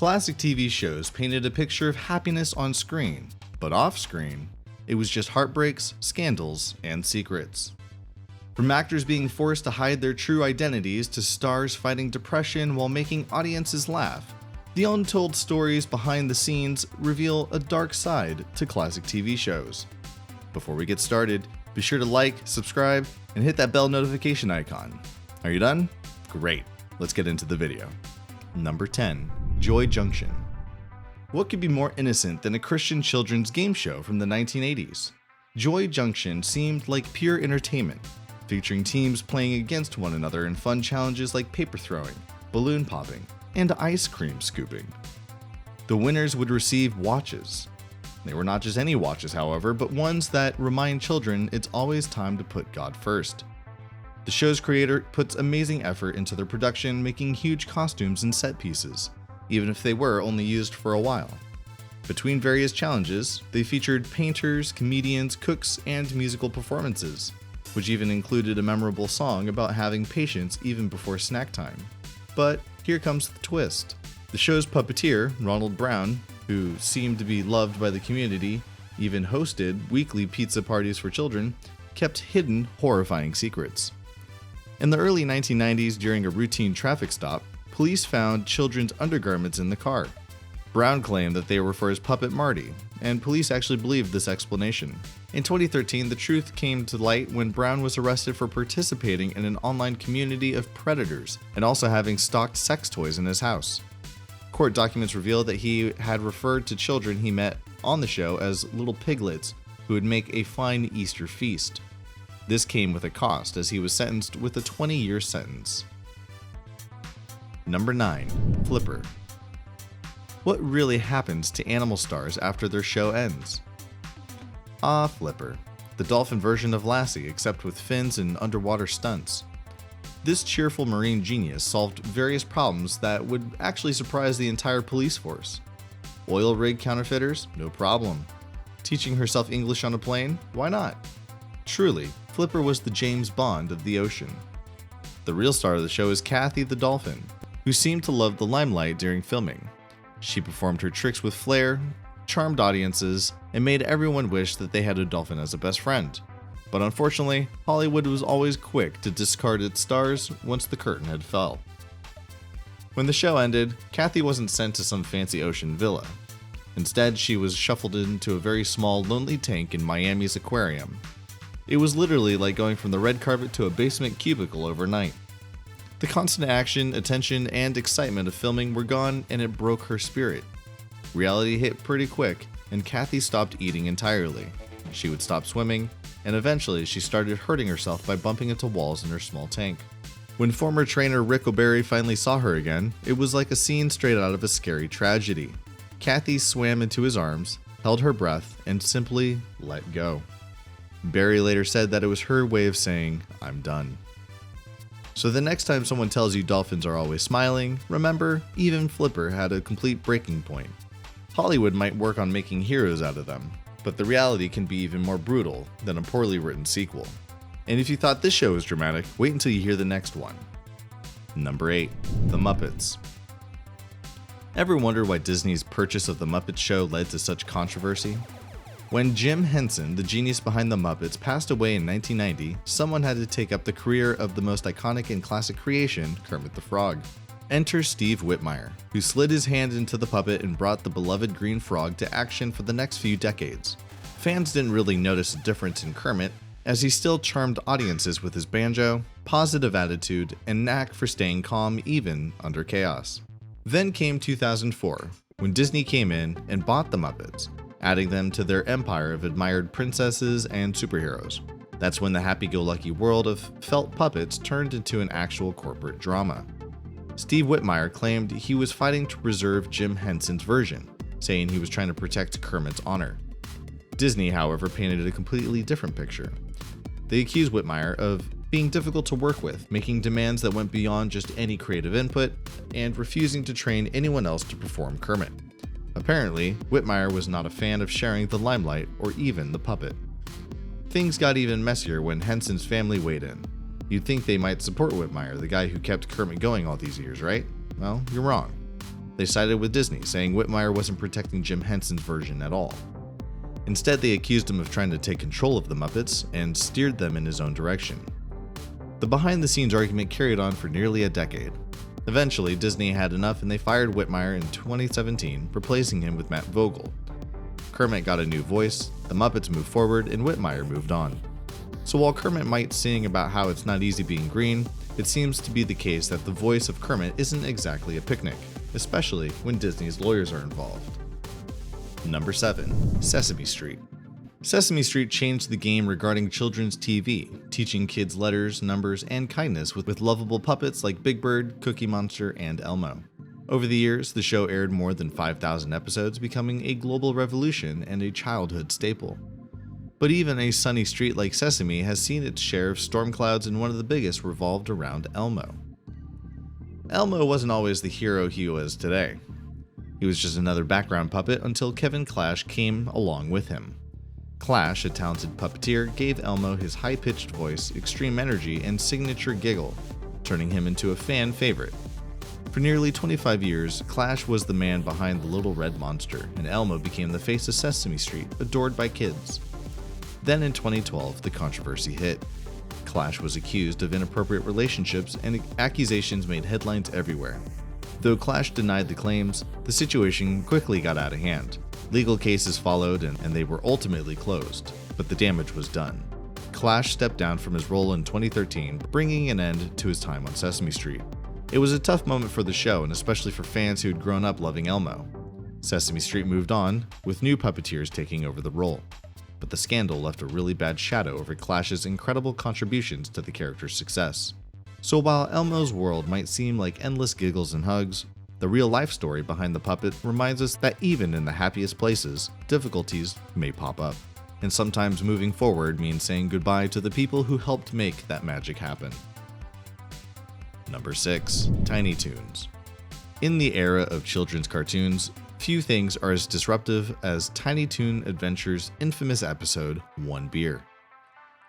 Classic TV shows painted a picture of happiness on screen, but off screen, it was just heartbreaks, scandals, and secrets. From actors being forced to hide their true identities to stars fighting depression while making audiences laugh, the untold stories behind the scenes reveal a dark side to classic TV shows. Before we get started, be sure to like, subscribe, and hit that bell notification icon. Are you done? Great, let's get into the video. Number 10. Joy Junction. What could be more innocent than a Christian children's game show from the 1980s? Joy Junction seemed like pure entertainment, featuring teams playing against one another in fun challenges like paper throwing, balloon popping, and ice cream scooping. The winners would receive watches. They were not just any watches, however, but ones that remind children it's always time to put God first. The show's creator puts amazing effort into their production, making huge costumes and set pieces, even if they were only used for a while. Between various challenges, they featured painters, comedians, cooks, and musical performances, which even included a memorable song about having patience even before snack time. But here comes the twist. The show's puppeteer, Ronald Brown, who seemed to be loved by the community, even hosted weekly pizza parties for children, kept hidden horrifying secrets. In the early 1990s, during a routine traffic stop, police found children's undergarments in the car. Brown claimed that they were for his puppet Marty, and police actually believed this explanation. In 2013, the truth came to light when Brown was arrested for participating in an online community of predators and also having stocked sex toys in his house. Court documents revealed that he had referred to children he met on the show as little piglets who would make a fine Easter feast. This came with a cost, as he was sentenced with a 20-year sentence. Number 9. Flipper. What really happens to animal stars after their show ends? Flipper, the dolphin version of Lassie, except with fins and underwater stunts. This cheerful marine genius solved various problems that would actually surprise the entire police force. Oil rig counterfeiters? No problem. Teaching herself English on a plane? Why not? Truly, Flipper was the James Bond of the ocean. The real star of the show is Kathy the dolphin, who seemed to love the limelight during filming. She performed her tricks with flair, charmed audiences, and made everyone wish that they had a dolphin as a best friend. But unfortunately, Hollywood was always quick to discard its stars once the curtain had fell. When the show ended, Kathy wasn't sent to some fancy ocean villa. Instead, she was shuffled into a very small, lonely tank in Miami's aquarium. It was literally like going from the red carpet to a basement cubicle overnight. The constant action, attention, and excitement of filming were gone, and it broke her spirit. Reality hit pretty quick, and Kathy stopped eating entirely. She would stop swimming, and eventually she started hurting herself by bumping into walls in her small tank. When former trainer Rick O'Barry finally saw her again, it was like a scene straight out of a scary tragedy. Kathy swam into his arms, held her breath, and simply let go. Barry later said that it was her way of saying, "I'm done." So the next time someone tells you dolphins are always smiling, remember, even Flipper had a complete breaking point. Hollywood might work on making heroes out of them, but the reality can be even more brutal than a poorly written sequel. And if you thought this show was dramatic, wait until you hear the next one. Number 8. The Muppets. Ever wonder why Disney's purchase of The Muppet Show led to such controversy? When Jim Henson, the genius behind The Muppets, passed away in 1990, someone had to take up the career of the most iconic and classic creation, Kermit the Frog. Enter Steve Whitmire, who slid his hand into the puppet and brought the beloved green frog to action for the next few decades. Fans didn't really notice a difference in Kermit, as he still charmed audiences with his banjo, positive attitude, and knack for staying calm even under chaos. Then came 2004, when Disney came in and bought the Muppets, adding them to their empire of admired princesses and superheroes. That's when the happy-go-lucky world of felt puppets turned into an actual corporate drama. Steve Whitmire claimed he was fighting to preserve Jim Henson's version, saying he was trying to protect Kermit's honor. Disney, however, painted a completely different picture. They accused Whitmire of being difficult to work with, making demands that went beyond just any creative input, and refusing to train anyone else to perform Kermit. Apparently, Whitmire was not a fan of sharing the limelight or even the puppet. Things got even messier when Henson's family weighed in. You'd think they might support Whitmire, the guy who kept Kermit going all these years, right? Well, you're wrong. They sided with Disney, saying Whitmire wasn't protecting Jim Henson's version at all. Instead, they accused him of trying to take control of the Muppets and steered them in his own direction. The behind-the-scenes argument carried on for nearly a decade. Eventually, Disney had enough and they fired Whitmire in 2017, replacing him with Matt Vogel. Kermit got a new voice, the Muppets moved forward, and Whitmire moved on. So while Kermit might sing about how it's not easy being green, it seems to be the case that the voice of Kermit isn't exactly a picnic, especially when Disney's lawyers are involved. Number 7. Sesame Street. Sesame Street changed the game regarding children's TV, teaching kids letters, numbers, and kindness with lovable puppets like Big Bird, Cookie Monster, and Elmo. Over the years, the show aired more than 5,000 episodes, becoming a global revolution and a childhood staple. But even a sunny street like Sesame has seen its share of storm clouds, and one of the biggest revolved around Elmo. Elmo wasn't always the hero he was today. He was just another background puppet until Kevin Clash came along with him. Clash, a talented puppeteer, gave Elmo his high-pitched voice, extreme energy, and signature giggle, turning him into a fan favorite. For nearly 25 years, Clash was the man behind the Little Red Monster, and Elmo became the face of Sesame Street, adored by kids. Then in 2012, the controversy hit. Clash was accused of inappropriate relationships, and accusations made headlines everywhere. Though Clash denied the claims, the situation quickly got out of hand. Legal cases followed and they were ultimately closed, but the damage was done. Clash stepped down from his role in 2013, bringing an end to his time on Sesame Street. It was a tough moment for the show, and especially for fans who'd grown up loving Elmo. Sesame Street moved on, with new puppeteers taking over the role. But the scandal left a really bad shadow over Clash's incredible contributions to the character's success. So while Elmo's world might seem like endless giggles and hugs, the real-life story behind the puppet reminds us that even in the happiest places, difficulties may pop up. And sometimes moving forward means saying goodbye to the people who helped make that magic happen. Number 6. Tiny Toons. In the era of children's cartoons, few things are as disruptive as Tiny Toon Adventure's infamous episode, One Beer.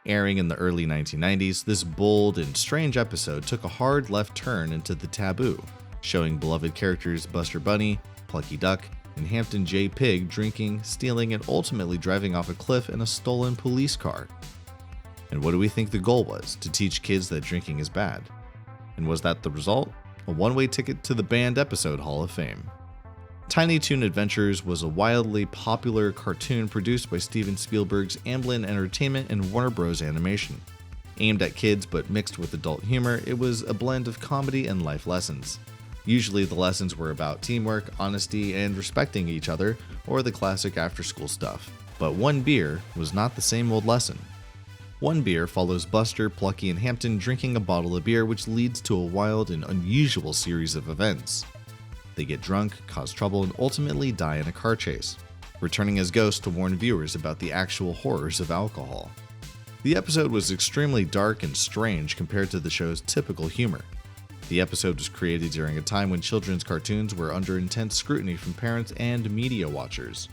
Airing in the early 1990s, this bold and strange episode took a hard left turn into the taboo, showing beloved characters Buster Bunny, Plucky Duck, and Hampton J. Pig drinking, stealing, and ultimately driving off a cliff in a stolen police car. And what do we think the goal was? To teach kids that drinking is bad. And was that the result? A one-way ticket to the banned episode Hall of Fame. Tiny Toon Adventures was a wildly popular cartoon produced by Steven Spielberg's Amblin Entertainment and Warner Bros. Animation. Aimed at kids but mixed with adult humor, it was a blend of comedy and life lessons. Usually the lessons were about teamwork, honesty, and respecting each other, or the classic after-school stuff. But One Beer was not the same old lesson. One Beer follows Buster, Plucky, and Hampton drinking a bottle of beer, which leads to a wild and unusual series of events. They get drunk, cause trouble, and ultimately die in a car chase, returning as ghosts to warn viewers about the actual horrors of alcohol. The episode was extremely dark and strange compared to the show's typical humor. The episode was created during a time when children's cartoons were under intense scrutiny from parents and media watchers.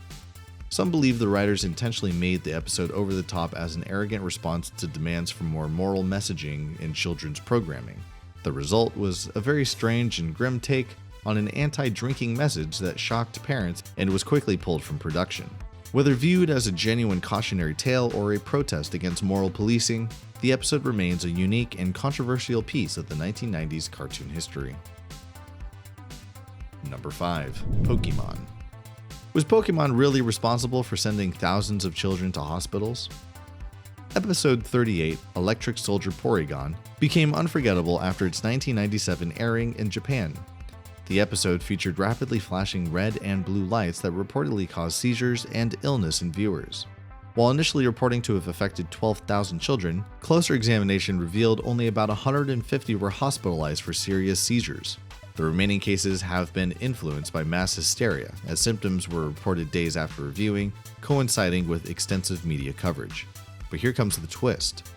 Some believe the writers intentionally made the episode over the top as an arrogant response to demands for more moral messaging in children's programming. The result was a very strange and grim take on an anti-drinking message that shocked parents and was quickly pulled from production. Whether viewed as a genuine cautionary tale or a protest against moral policing, the episode remains a unique and controversial piece of the 1990s cartoon history. Number 5. Pokemon. Was Pokemon really responsible for sending thousands of children to hospitals? Episode 38, Electric Soldier Porygon, became unforgettable after its 1997 airing in Japan. The episode featured rapidly flashing red and blue lights that reportedly caused seizures and illness in viewers. While initially reporting to have affected 12,000 children, closer examination revealed only about 150 were hospitalized for serious seizures. The remaining cases have been influenced by mass hysteria, as symptoms were reported days after reviewing, coinciding with extensive media coverage. But here comes the twist.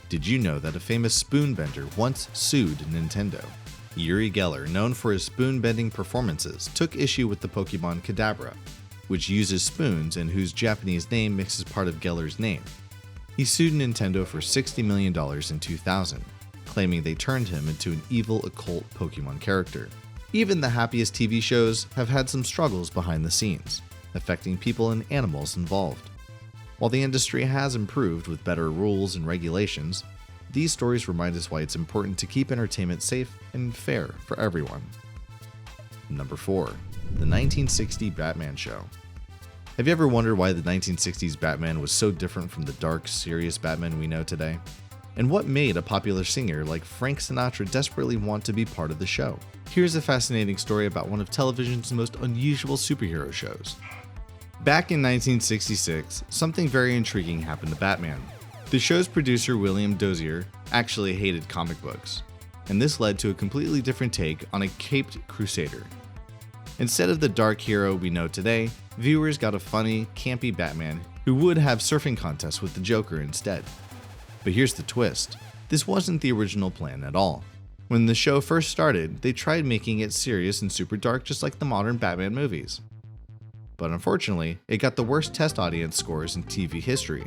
Did you know that a famous spoon bender once sued Nintendo? Uri Geller, known for his spoon-bending performances, took issue with the Pokemon Kadabra, which uses spoons and whose Japanese name mixes part of Geller's name. He sued Nintendo for $60 million in 2000, claiming they turned him into an evil occult Pokemon character. Even the happiest TV shows have had some struggles behind the scenes, affecting people and animals involved. While the industry has improved with better rules and regulations, these stories remind us why it's important to keep entertainment safe and fair for everyone. Number 4. The 1960 Batman Show. Have you ever wondered why the 1960s Batman was so different from the dark, serious Batman we know today? And what made a popular singer like Frank Sinatra desperately want to be part of the show? Here's a fascinating story about one of television's most unusual superhero shows. Back in 1966, something very intriguing happened to Batman. The show's producer, William Dozier, actually hated comic books, and this led to a completely different take on a caped crusader. Instead of the dark hero we know today, viewers got a funny, campy Batman who would have surfing contests with the Joker instead. But here's the twist. This wasn't the original plan at all. When the show first started, they tried making it serious and super dark just like the modern Batman movies. But unfortunately, it got the worst test audience scores in TV history.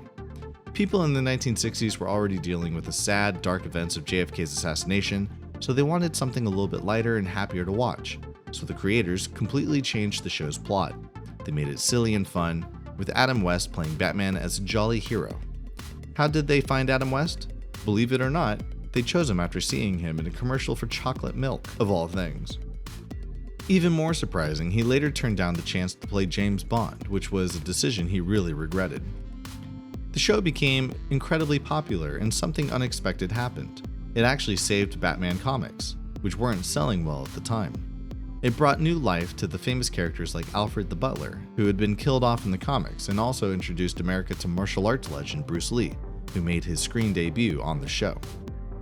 People in the 1960s were already dealing with the sad, dark events of JFK's assassination, so they wanted something a little bit lighter and happier to watch. So the creators completely changed the show's plot. They made it silly and fun, with Adam West playing Batman as a jolly hero. How did they find Adam West? Believe it or not, they chose him after seeing him in a commercial for chocolate milk, of all things. Even more surprising, he later turned down the chance to play James Bond, which was a decision he really regretted. The show became incredibly popular and something unexpected happened. It actually saved Batman comics, which weren't selling well at the time. It brought new life to the famous characters like Alfred the Butler, who had been killed off in the comics, and also introduced America to martial arts legend Bruce Lee, who made his screen debut on the show.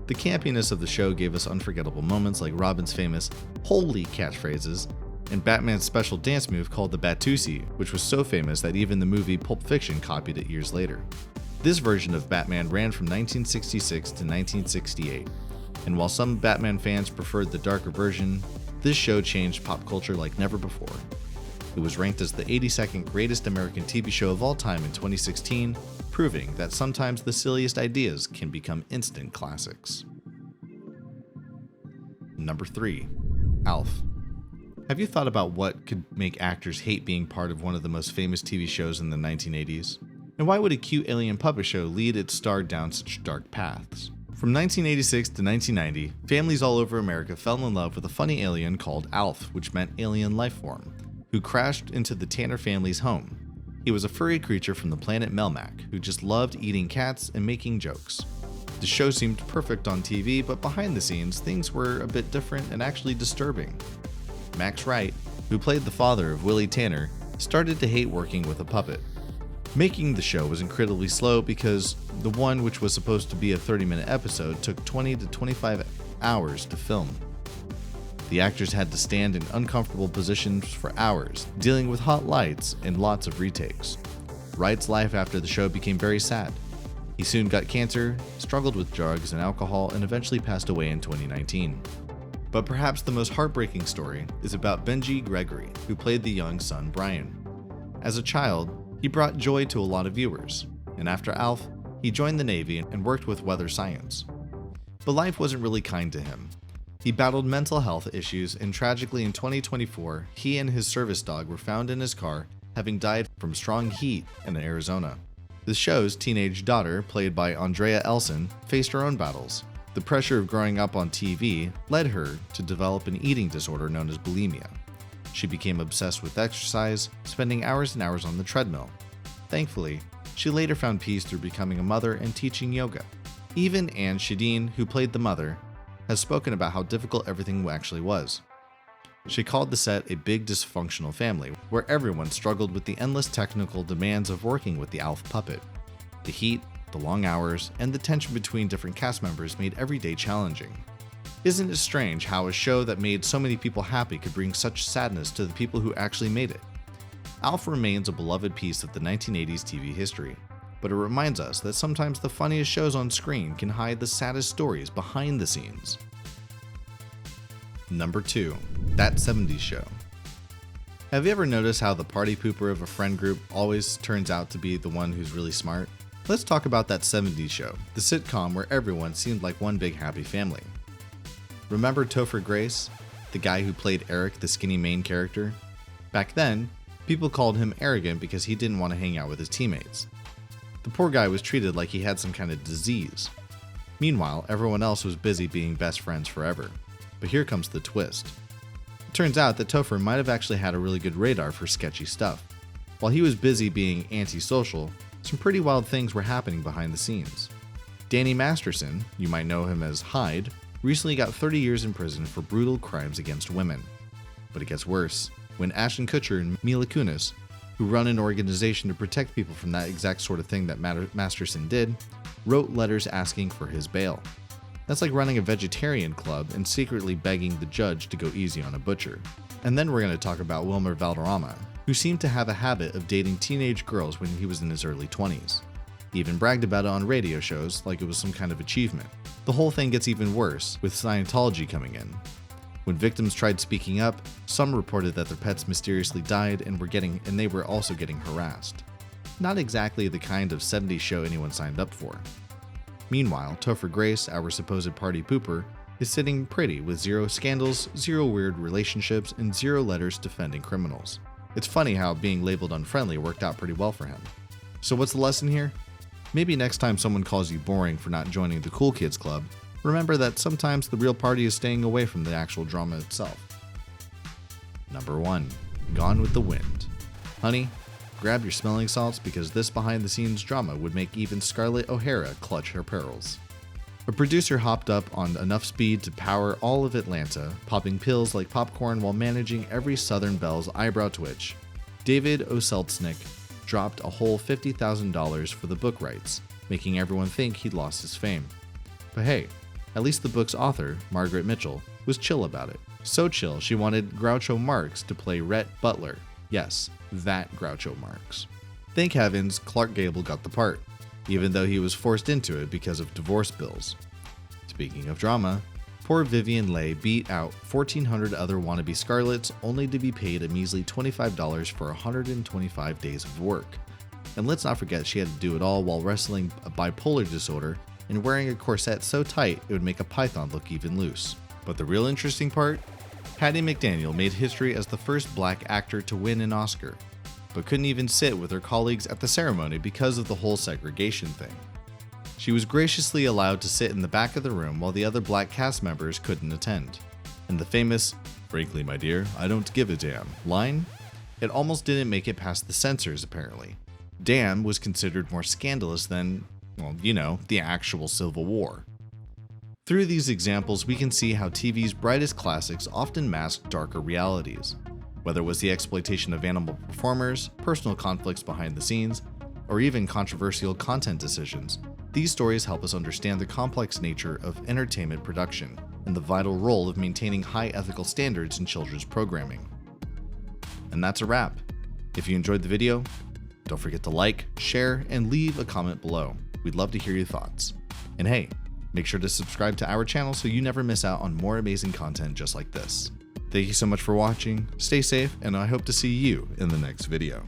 The campiness of the show gave us unforgettable moments like Robin's famous "Holy" catchphrases and Batman's special dance move called the Batusi, which was so famous that even the movie Pulp Fiction copied it years later. This version of Batman ran from 1966 to 1968, and while some Batman fans preferred the darker version, this show changed pop culture like never before. It was ranked as the 82nd greatest American TV show of all time in 2016, proving that sometimes the silliest ideas can become instant classics. Number 3. Alf. Have you thought about what could make actors hate being part of one of the most famous TV shows in the 1980s? And why would a cute alien puppet show lead its star down such dark paths? From 1986 to 1990, families all over America fell in love with a funny alien called Alf, which meant alien life form, who crashed into the Tanner family's home. He was a furry creature from the planet Melmac, who just loved eating cats and making jokes. The show seemed perfect on TV, but behind the scenes, things were a bit different and actually disturbing. Max Wright, who played the father of Willie Tanner, started to hate working with a puppet. Making the show was incredibly slow because the one which was supposed to be a 30-minute episode took 20 to 25 hours to film. The actors had to stand in uncomfortable positions for hours, dealing with hot lights and lots of retakes. Wright's life after the show became very sad. He soon got cancer, struggled with drugs and alcohol, and eventually passed away in 2019. But perhaps the most heartbreaking story is about Benji Gregory, who played the young son Brian. As a child, he brought joy to a lot of viewers, and after Alf, he joined the Navy and worked with weather science. But life wasn't really kind to him. He battled mental health issues, and tragically in 2024, he and his service dog were found in his car, having died from strong heat in Arizona. The show's teenage daughter, played by Andrea Elson, faced her own battles. The pressure of growing up on TV led her to develop an eating disorder known as bulimia. She became obsessed with exercise, spending hours and hours on the treadmill. Thankfully, she later found peace through becoming a mother and teaching yoga. Even Anne Shadeen, who played the mother, has spoken about how difficult everything actually was. She called the set a big dysfunctional family, where everyone struggled with the endless technical demands of working with the Alf puppet. The heat, the long hours, and the tension between different cast members made every day challenging. Isn't it strange how a show that made so many people happy could bring such sadness to the people who actually made it? Alf remains a beloved piece of the 1980s TV history, but it reminds us that sometimes the funniest shows on screen can hide the saddest stories behind the scenes. Number 2. That 70s Show. Have you ever noticed how the party pooper of a friend group always turns out to be the one who's really smart? Let's talk about That 70s Show, the sitcom where everyone seemed like one big happy family. Remember Topher Grace, the the guy who played Eric, the skinny main character. Back then, people called him arrogant because he didn't want to hang out with his teammates. The poor guy was treated like he had some kind of disease. Meanwhile, everyone else was busy being best friends forever. But here comes the twist. It turns out that Topher might have actually had a really good radar for sketchy stuff. While he was busy being antisocial, some pretty wild things were happening behind the scenes. Danny Masterson, you might know him as Hyde, recently got 30 years in prison for brutal crimes against women. But it gets worse. When Ashton Kutcher and Mila Kunis, who run an organization to protect people from that exact sort of thing that Masterson did, wrote letters asking for his bail. That's like running a vegetarian club and secretly begging the judge to go easy on a butcher. And then we're going to talk about Wilmer Valderrama, who seemed to have a habit of dating teenage girls when he was in his early 20s. He even bragged about it on radio shows like it was some kind of achievement. The whole thing gets even worse with Scientology coming in. When victims tried speaking up, some reported that their pets mysteriously died and they were also getting harassed. Not exactly the kind of 70s show anyone signed up for. Meanwhile, Topher Grace, our supposed party pooper, is sitting pretty with 0 scandals, 0 weird relationships, and 0 letters defending criminals. It's funny how being labeled unfriendly worked out pretty well for him. So what's the lesson here? Maybe next time someone calls you boring for not joining the cool kids club, remember that sometimes the real party is staying away from the actual drama itself. Number 1. Gone with the Wind. Honey, grab your smelling salts because this behind-the-scenes drama would make even Scarlett O'Hara clutch her pearls. A producer hopped up on enough speed to power all of Atlanta, popping pills like popcorn while managing every Southern Belle's eyebrow twitch. David O. Selznick dropped a whole $50,000 for the book rights, making everyone think he'd lost his fame. But hey, at least the book's author, Margaret Mitchell, was chill about it. So chill, she wanted Groucho Marx to play Rhett Butler. Yes, that Groucho Marx. Thank heavens Clark Gable got the part, even though he was forced into it because of divorce bills. Speaking of drama, poor Vivian Leigh beat out 1,400 other wannabe Scarletts only to be paid a measly $25 for 125 days of work. And let's not forget she had to do it all while wrestling a bipolar disorder and wearing a corset so tight it would make a python look even loose. But the real interesting part? Hattie McDaniel made history as the first black actor to win an Oscar, but couldn't even sit with her colleagues at the ceremony because of the whole segregation thing. She was graciously allowed to sit in the back of the room while the other black cast members couldn't attend. And the famous, "Frankly, my dear, I don't give a damn" line? It almost didn't make it past the censors, apparently. Damn was considered more scandalous than, well, you know, the actual Civil War. Through these examples, we can see how TV's brightest classics often mask darker realities. Whether it was the exploitation of animal performers, personal conflicts behind the scenes, or even controversial content decisions, these stories help us understand the complex nature of entertainment production and the vital role of maintaining high ethical standards in children's programming. And that's a wrap. If you enjoyed the video, don't forget to like, share, and leave a comment below. We'd love to hear your thoughts. And hey, make sure to subscribe to our channel so you never miss out on more amazing content just like this. Thank you so much for watching, stay safe, and I hope to see you in the next video.